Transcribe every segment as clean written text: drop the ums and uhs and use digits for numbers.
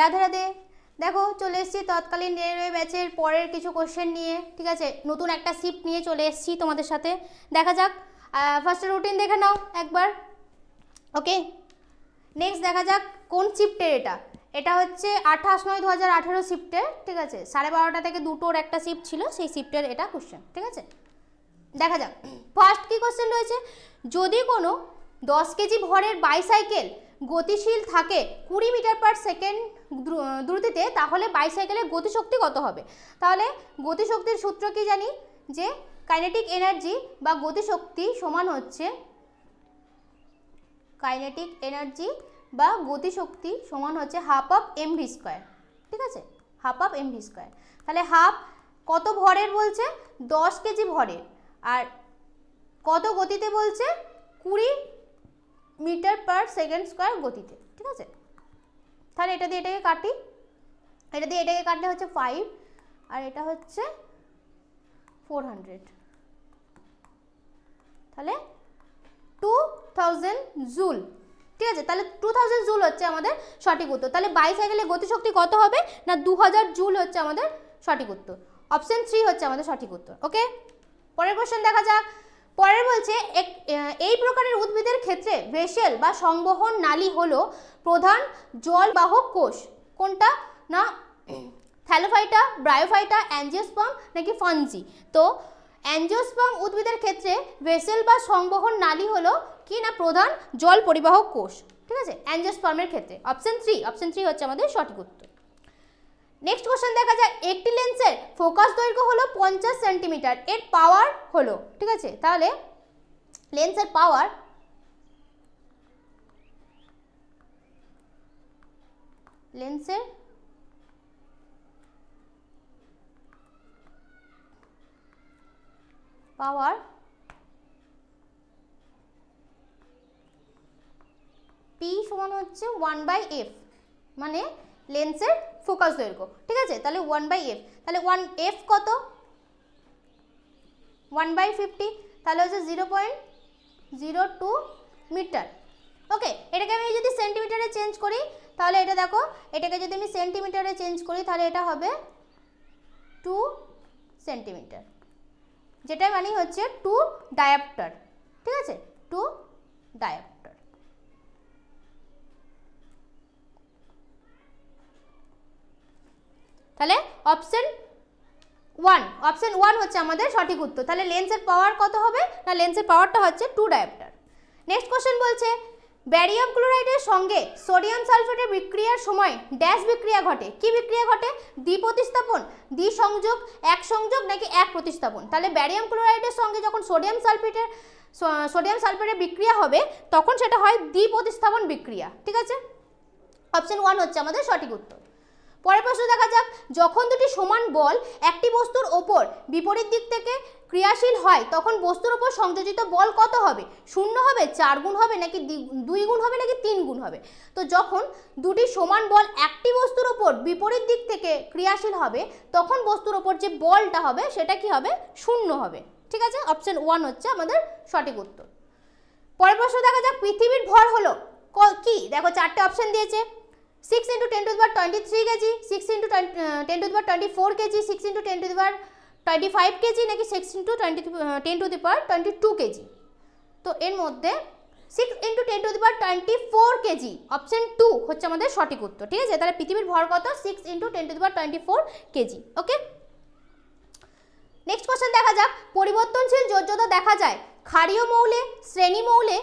রাধে রাধে। দেখো চলে এসেছি তৎকালীন রেলওয়ে ব্যাচের পরের কিছু কোশ্চেন নিয়ে, ঠিক আছে। নতুন একটা শিফট নিয়ে চলে এসেছি তোমাদের সাথে, দেখা যাক। ফার্স্ট রুটিন দেখে নাও একবার, ওকে। নেক্সট দেখা যাক কোন শিফটের এটা। এটা হচ্ছে 28/9/2018 শিফটের, ঠিক আছে। 12:30 থেকে 2টোর একটা শিফট ছিল, সেই শিফটের এটা কোশ্চেন, ঠিক আছে। দেখা যাক ফার্স্ট কি কোশ্চেন রয়েছে। যদি কোনো 10 কেজি ভরের বাইসাইকেল গতিশীল থাকে 20 মিটার পার সেকেন্ড দ্রুতিতে, তাহলে বাইসাইকেলের গতিশক্তি কত হবে? তাহলে গতিশক্তির সূত্র কি জানি, যে কাইনেটিক এনার্জি বা গতিশক্তি সমান হচ্ছে কাইনেটিক এনার্জি বা গতিশক্তি সমান হচ্ছে হাফ অফ mv স্কয়ার, ঠিক আছে, হাফ অফ mv স্কয়ার। তাহলে হাফ কত ভরের বলছে? 10 কেজি ভরের, আর কত গতিতে বলছে? 20 মিটার পার সেকেন্ড স্কয়ার গতিতে, ঠিক আছে। তাহলে এটা দিয়ে এটাকে কাটি, এটা দিয়ে এটাকে কাটলে হচ্ছে 5, আর এটা হচ্ছে 400, তাহলে 2000 জুল, ঠিক আছে। তাহলে 2000 জুল হচ্ছে আমাদের সঠিক উত্তর। তাহলে বাইসাইকেলের গতিশক্তি কত হবে না? 2000 জুল হচ্ছে আমাদের সঠিক উত্তর। অপশন 3 হচ্ছে আমাদের সঠিক উত্তর, ওকে। পরের কোশ্চেন দেখা যাক। পরের বলছে এই প্রকারের উদ্ভিদের ক্ষেত্রে ভেসেল বা সংবহন নালী হলো প্রধান জলবাহক কোষ। কোনটা না? থ্যালোফাইটা, ব্রায়োফাইটা, অ্যাঞ্জিওস্পার্ম নাকি ফাঞ্জি? তো অ্যাঞ্জিওস্পার্ম উদ্ভিদের ক্ষেত্রে ভেসেল বা সংবহন নালী হলো কি না? প্রধান জল পরিবাহক কোষ, ঠিক আছে, অ্যাঞ্জিওস্পার্মের ক্ষেত্রে। অপশন 3 হচ্ছে আমাদের সঠিক উত্তর। নেক্সট কোশ্চেন দেখা যায়। একটি লেন্সের ফোকাস দৈর্ঘ্য হলো 50 সেন্টিমিটার, এর পাওয়ার হলো, ঠিক আছে। তাহলে লেন্সের পাওয়ার P সমান হচ্ছে 1/f, মানে লেন্সের ফোকাস দৈর্ঘ্য, ঠিক আছে। তাহলে 1/f, তাহলে 1f কত? 1/50, তাহলে হচ্ছে 0.02 মিটার, ওকে। এটাকে আমি যদি সেন্টিমিটারে চেঞ্জ করি, তাহলে এটা দেখো, এটাকে যদি আমি সেন্টিমিটারে চেঞ্জ করি, তাহলে এটা হবে 2 সেন্টিমিটার, যেটা মানে হচ্ছে 2 ডায়াপ্টার, ঠিক আছে, 2 ডায়াপ্টার। তাহলে অপশন 1 হচ্ছে আমাদের সঠিক উত্তর। তাহলে লেন্সের পাওয়ার কত হবে না? লেন্সের পাওয়ারটা হচ্ছে 2 ডায়াপ্টার। নেক্সট কোশ্চেন বলছে ব্যারিয়াম ক্লোরাইডের সঙ্গে সোডিয়াম সালফেটের বিক্রিয়ার সময় ড্যাশ বিক্রিয়া ঘটে। কি বিক্রিয়া ঘটে? দ্বিপ্রতিস্থাপন, দ্বিসংযোগ, এক সংযোগ নাকি এক প্রতিস্থাপন? তাহলে ব্যারিয়াম ক্লোরাইডের সঙ্গে যখন সোডিয়াম সালফেটের বিক্রিয়া হবে, তখন সেটা হয় দ্বিপ্রতিস্থাপন বিক্রিয়া, ঠিক আছে। অপশন 1 হচ্ছে আমাদের সঠিক উত্তর। পরের প্রশ্ন দেখা যাক। যখন দুটি সমান বল একটি বস্তুর ওপর বিপরীত দিক থেকে ক্রিয়াশীল হয়, তখন বস্তুর ওপর সংযোজিত বল কত হবে? 0 হবে, 4 গুণ হবে, নাকি 2 গুণ হবে, নাকি 3 গুণ হবে? তো যখন দুটি সমান বল একটি বস্তুর ওপর বিপরীত দিক থেকে ক্রিয়াশীল হবে, তখন বস্তুর ওপর যে বলটা হবে সেটা কি হবে? 0 হবে, ঠিক আছে। অপশন 1 হচ্ছে আমাদের সঠিক উত্তর। পরের প্রশ্ন দেখা যাক। পৃথিবীর ভর হলো কি? দেখো 4টে অপশন দিয়েছে। 6 × 10⁻23 কেজি, 6 × 10⁻24 কেজি, 6 × 10⁻25 কেজি, নাকি 6 × 10⁻22 কেজি? তো এর মধ্যে 6 × 10⁻24 কেজি, অপশন 2 হচ্ছে আমাদের সঠিক উত্তর, ঠিক আছে। তাহলে পৃথিবীর ভর কত? 6 × 10⁻24 কেজি, ওকে। নেক্সট কোশ্চেন দেখা যাক। পরিবর্তনশীল যোজ্যতা দেখা যায় ক্ষারীয় মৌলে, শ্রেণী মৌলে,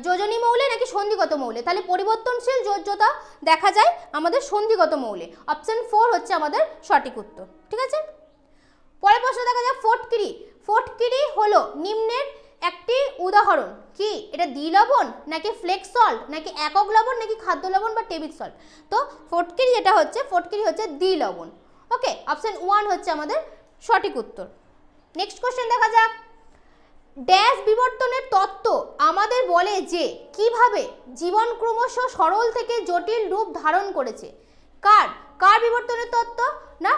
যোজনী মৌলে নাকি সন্ধিগত মৌলে? তাহলে পরিবর্তনশীল যোজ্যতা দেখা যায় আমাদের সন্ধিগত মৌলে। অপশন 4 হচ্ছে আমাদের সঠিক উত্তর, ঠিক আছে। পরের প্রশ্ন দেখা যাক। ফটকিরি হলো নিম্নের একটি উদাহরণ। কি এটা? দ্বিলবণ নাকি ফ্লেক্স সল্ট নাকি একক লবণ নাকি খাদ্য লবণ বা টেবিল সল্ট? তো ফটকিরি হচ্ছে দ্বিলবণ, ওকে। অপশন 1 হচ্ছে আমাদের সঠিক উত্তর। নেক্সট কোশ্চেন দেখা যাক। ড্যাশ বিবর্তনের তত্ত্ব আমাদের বলে যে কিভাবে জীবন ক্রমশ সরল থেকে জটিল রূপ ধারণ করেছে। কার বিবর্তনের তত্ত্ব? না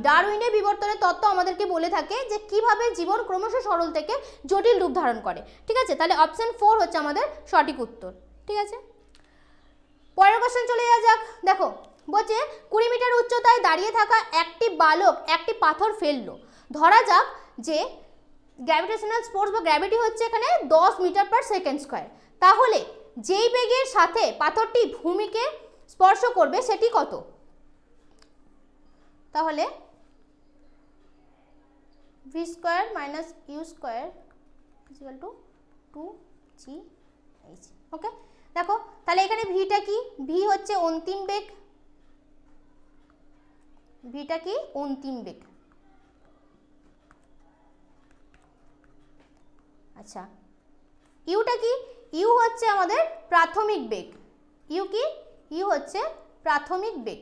ডারউইনের বিবর্তনের তত্ত্ব আমাদেরকে বলে থাকে যে কিভাবে জীবন ক্রমশ সরল থেকে জটিল রূপ ধারণ করে, ঠিক আছে। তাহলে অপশন 4 হচ্ছে আমাদের সঠিক উত্তর, ঠিক আছে। পরের কোশ্চেন চলে যাওয়া যাক। দেখো বলছে 20 মিটার উচ্চতায় দাঁড়িয়ে থাকা একটি বালক একটি পাথর ফেললো। ধরা যাক যে গ্র্যাভিটেশনাল ফোর্স বা গ্র্যাভিটি হচ্ছে এখানে 10 মিটার পার সেকেন্ড স্কয়ার। তাহলে যেই বেগের সাথে পাথরটি ভূমিকে স্পর্শ করবে সেটি কত? তাহলে v square minus u square equal to 2gh। Okay, দেখো তাহলে এখানে ভিটা কি? ভি হচ্ছে অন্তিম বেগ, ভিটা কি? অন্তিম বেগ। আচ্ছা, ইউটা কি? ইউ হচ্ছে আমাদের প্রাথমিক বেগ। ইউ কি? ইউ হচ্ছে প্রাথমিক বেগ,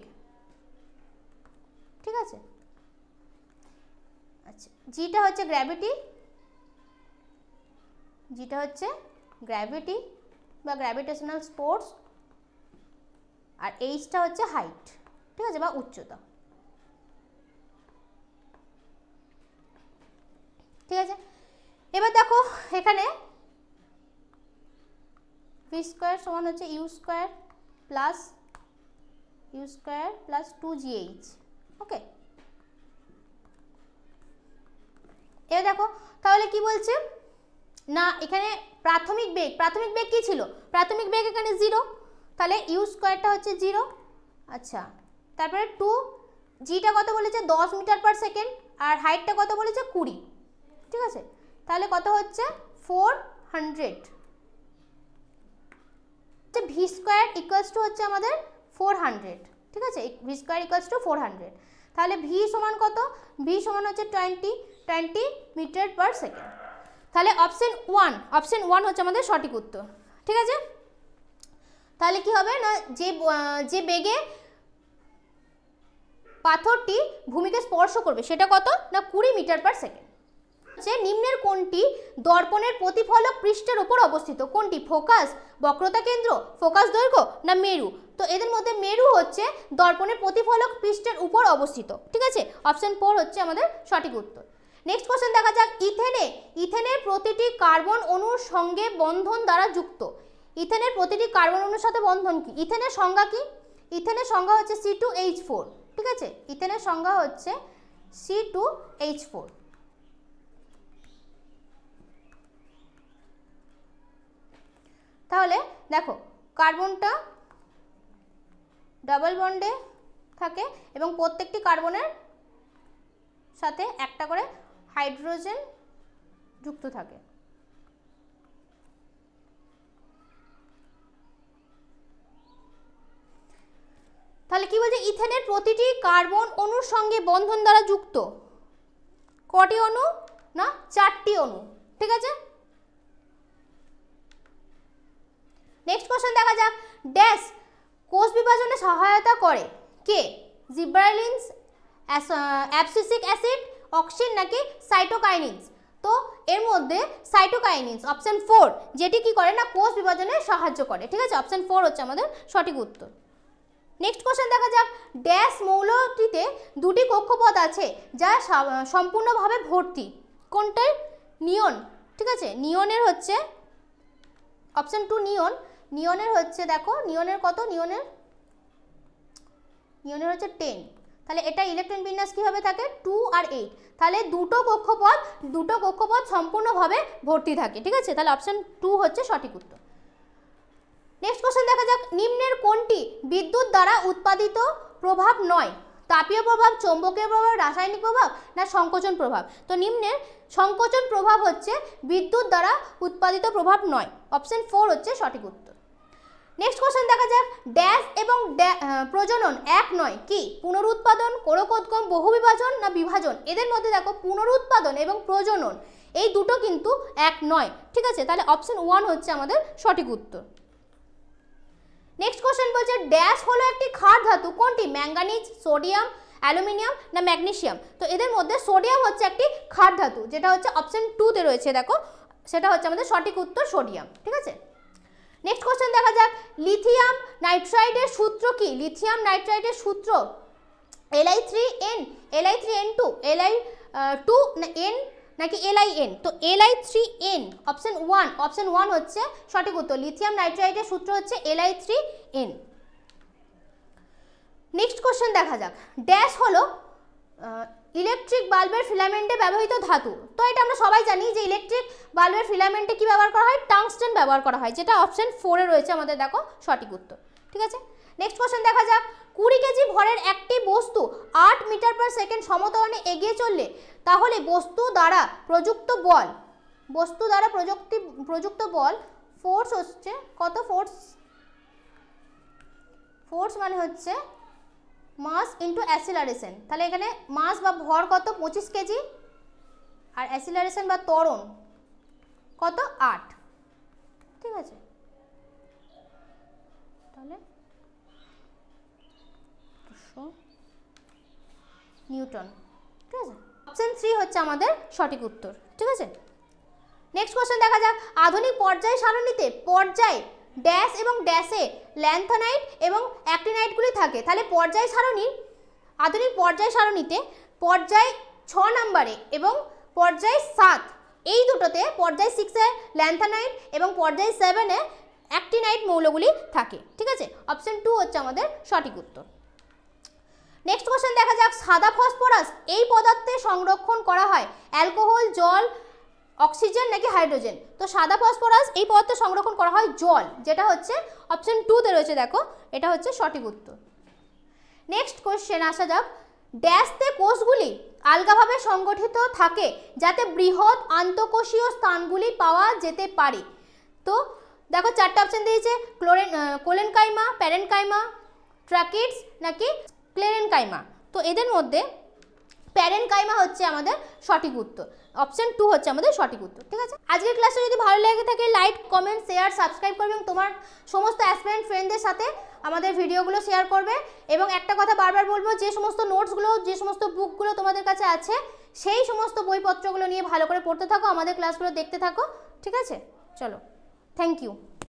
ঠিক আছে। আচ্ছা, জিটা হচ্ছে গ্র্যাভিটি, জিটা হচ্ছে গ্র্যাভিটি বা গ্র্যাভিটেশনাল ফোর্স, আর এইচটা হচ্ছে হাইট, ঠিক আছে, বা উচ্চতা, ঠিক আছে। এবার দেখো এখানে ভি স্কয়ার সমান হচ্ছে ইউ স্কয়ার প্লাস 2gh। ওকে, এবার দেখো তাহলে কি বলছে না, এখানে প্রাথমিক বেগ কি ছিল? প্রাথমিক বেগ এখানে 0, তাহলে ইউ স্কয়ারটা হচ্ছে 0। আচ্ছা, তারপরে 2, জিটা কত বলেছে? 10 মিটার পার সেকেন্ড, আর হাইটটা কত বলেছে? 20, ঠিক আছে। তাহলে কত হচ্ছে? 400। ভি স্কয়ার ইকুয়ালস টু হচ্ছে আমাদের 400, ঠিক আছে। ভি স্কয়ার ইকুয়ালস টু 400, তাহলে ভি সমান কত? ভি সমান হচ্ছে 20 মিটার পার সেকেন্ড। তাহলে অপশন 1 হচ্ছে আমাদের সঠিক উত্তর, ঠিক আছে। তাহলে কি হবে না, যে বেগে পাথরটি ভূমিকে স্পর্শ করবে সেটা কত না 20 মিটার পার সেকেন্ড। নিম্নের কোনটি দর্পণের প্রতিফলক পৃষ্ঠের উপর অবস্থিত? কোনটি? ফোকাস, বক্রতা কেন্দ্র, ফোকাস দৈর্ঘ্য না মেরু? তো এদের মধ্যে মেরু হচ্ছে দর্পণের প্রতিফলক পৃষ্ঠের উপর অবস্থিত, ঠিক আছে। অপশন 4 হচ্ছে আমাদের সঠিক উত্তর। নেক্সট কোশ্চেন দেখা যাক, ইথেনের প্রতিটি কার্বন অণুর সঙ্গে বন্ধন দ্বারা যুক্ত। ইথেনের প্রতিটি কার্বন অণুর সাথে বন্ধন কি? ইথেনের সংজ্ঞা কি? ইথেনের সংজ্ঞা হচ্ছে C2H4, ঠিক আছে। ইথেনের সংজ্ঞা হচ্ছে C2H4। তাহলে দেখো কার্বনটা ডাবল বন্ডে থাকে এবং প্রত্যেকটি কার্বনের সাথে একটা করে হাইড্রোজেন যুক্ত থাকে। তাহলে কি বলছে? ইথেনের প্রতিটি কার্বন অণুর সঙ্গে বন্ধন দ্বারা যুক্ত কটি অণু না 4টি অণু, ঠিক আছে। নেক্সট কোশ্চেন দেখা যাক, ড্যাশ কোষ বিভাজনে সহায়তা করে কে? জিব্রালিনস, অ্যাবসিসিক অ্যাসিড, অক্সিন নাকি সাইটোকাইনিনস? তো এর মধ্যে সাইটোকাইনিনস অপশন 4 যেটি কি করে না কোষ বিভাজনে সাহায্য করে, ঠিক আছে। অপশন 4 হচ্ছে আমাদের সঠিক উত্তর। নেক্সট কোশ্চেন দেখা যাক, ড্যাশ মৌলটিতে 2টি কক্ষপথ আছে যা সম্পূর্ণভাবে ভর্তি। কোনটার? নিয়ন, ঠিক আছে। নিয়নের হচ্ছে অপশন 2 নিয়নের হচ্ছে দেখো নিয়নের কত? নিয়নের হচ্ছে 10। তাহলে এটা ইলেকট্রন বিন্যাস কিভাবে থাকে? 2 আর 8। তাহলে দুটো কক্ষপথ সম্পূর্ণভাবে ভর্তি থাকে, ঠিক আছে। তাহলে অপশন 2 হচ্ছে সঠিক উত্তর। নেক্সট কোশ্চেন দেখা যাক, নিম্নের কোনটি বিদ্যুৎ দ্বারা উৎপাদিত প্রভাব নয়? তাপীয় প্রভাব, চৌম্বকীয় প্রভাব, রাসায়নিক প্রভাব না সংকোচন প্রভাব? তো নিম্নের সংকোচন প্রভাব হচ্ছে বিদ্যুৎ দ্বারা উৎপাদিত প্রভাব নয়। অপশন 4 হচ্ছে সঠিক উত্তর। নেক্সট কোশ্চেন দেখা যাক, ড্যাশ এবং প্রজনন এক নয় কি? পুনরুৎপাদন, কোরকোদ্গম, বহুবিভাজন না বিভাজন? এদের মধ্যে দেখো পুনরুৎপাদন এবং প্রজনন এই দুটো কিন্তু এক নয়, ঠিক আছে। তাহলে অপশন 1 হচ্ছে আমাদের সঠিক উত্তর। নেক্সট কোশ্চেন বলছে, ড্যাশ হলো একটি ক্ষার ধাতু। কোনটি? ম্যাঙ্গানিজ, সোডিয়াম, অ্যালুমিনিয়াম না ম্যাগনেসিয়াম? তো এদের মধ্যে সোডিয়াম হচ্ছে একটি ক্ষার ধাতু, যেটা হচ্ছে অপশন 2 তে রয়েছে, দেখো সেটা হচ্ছে আমাদের সঠিক উত্তর সোডিয়াম, ঠিক আছে। নেক্সট কোশ্চেন দেখা যাক, লিথিয়াম নাইট্রাইডের সূত্র কি? লিথিয়াম নাইট্রাইডের সূত্র Li3n, Li3n2, Li2 না n নাকি Lin? তো Li3n অপশন 1 হচ্ছে সঠিক উত্তর। লিথিয়াম নাইট্রাইডের সূত্র হচ্ছে Li3n। নেক্সট কোশ্চেন দেখা যাক, ড্যাশ হলো ইলেকট্রিক বাল্বের ফিলামেন্টে ব্যবহৃত ধাতু। তো এটা আমরা সবাই জানি যে ইলেকট্রিক বাল্বের ফিলামেন্টে কি ব্যবহার করা হয়, টাংস্টেন ব্যবহার করা হয়, যেটা অপশন 4 রয়েছে আমাদের, দেখো সঠিক উত্তর। ঠিক আছে, নেক্সট কোশ্চেন দেখা যাক, 20 কেজি ভরের একটি বস্তু 8 মিটার পার সেকেন্ড সমত্বরণে এগিয়ে চললে তাহলে বস্তু দ্বারা প্রযুক্ত বল ফোর্স হচ্ছে কত? ফোর্স মানে হচ্ছে মাস ইন্টু অ্যাসিলারেশন। তাহলে এখানে মাস বা ভর কত? 25 কেজি, আর অ্যাসিলারেশন বা ত্বরণ কত? 8। ঠিক আছে, তাহলে নিউটন। ঠিক আছে, অপশন 3 হচ্ছে আমাদের সঠিক উত্তর। ঠিক আছে, নেক্সট কোশ্চেন দেখা যাক, আধুনিক পর্যায় সারণীতে পর্যায় ড্যাশ এবং ড্যাশে ল্যান্থনাইট এবং অ্যাক্টিনাইটগুলি থাকে। তাহলে আধুনিক পর্যায় সারণীতে পর্যায় 6 নম্বরে এবং পর্যায় 7 এই দুটোতে, পর্যায় 6-এ ল্যান্থনাইট এবং পর্যায় 7-এ অ্যাক্টিনাইট মৌলগুলি থাকে। ঠিক আছে, অপশন 2 হচ্ছে আমাদের সঠিক উত্তর। নেক্সট কোশ্চেন দেখা যাক, সাদা ফসফরাস এই পদার্থে সংরক্ষণ করা হয় অ্যালকোহল, জল, অক্সিজেন নাকি হাইড্রোজেন? তো সাদা ফসফরাস এই পদার্থে সংরক্ষণ করা হয় জল, যেটা হচ্ছে অপশন 2-তে রয়েছে, দেখো এটা হচ্ছে সঠিক উত্তর। নেক্সট কোশ্চেন আসা যাক, ড্যাশতে কোষগুলি আলগাভাবে সংগঠিত থাকে যাতে বৃহৎ আন্তঃকোষীয় স্থানগুলি পাওয়া যেতে পারে। তো দেখো 4টে অপশন দিয়েছে, কোলেনকাইমা, প্যারেনকাইমা, ট্রাকিডস নাকি স্ক্লেরেনকাইমা। তো এদের মধ্যে প্যারেনকাইমা হচ্ছে আমাদের সঠিক উত্তর, অপশন 2 হচ্ছে আমাদের সঠিক উত্তর। ঠিক আছে, আজকের ক্লাসটা যদি ভালো লেগে থাকে লাইক, কমেন্ট, শেয়ার, সাবস্ক্রাইব করবে এবং তোমার সমস্ত অ্যাসপিরেন্ট ফ্রেন্ডদের সাথে আমাদের ভিডিওগুলো শেয়ার করবে। এবং একটা কথা বারবার বলবো, যে সমস্ত নোটসগুলো, যে সমস্ত বুকগুলো তোমাদের কাছে আছে সেই সমস্ত বইপত্রগুলো নিয়ে ভালো করে পড়তে থাকো, আমাদের ক্লাসগুলো দেখতে থাকো। ঠিক আছে, চলো, থ্যাংক ইউ।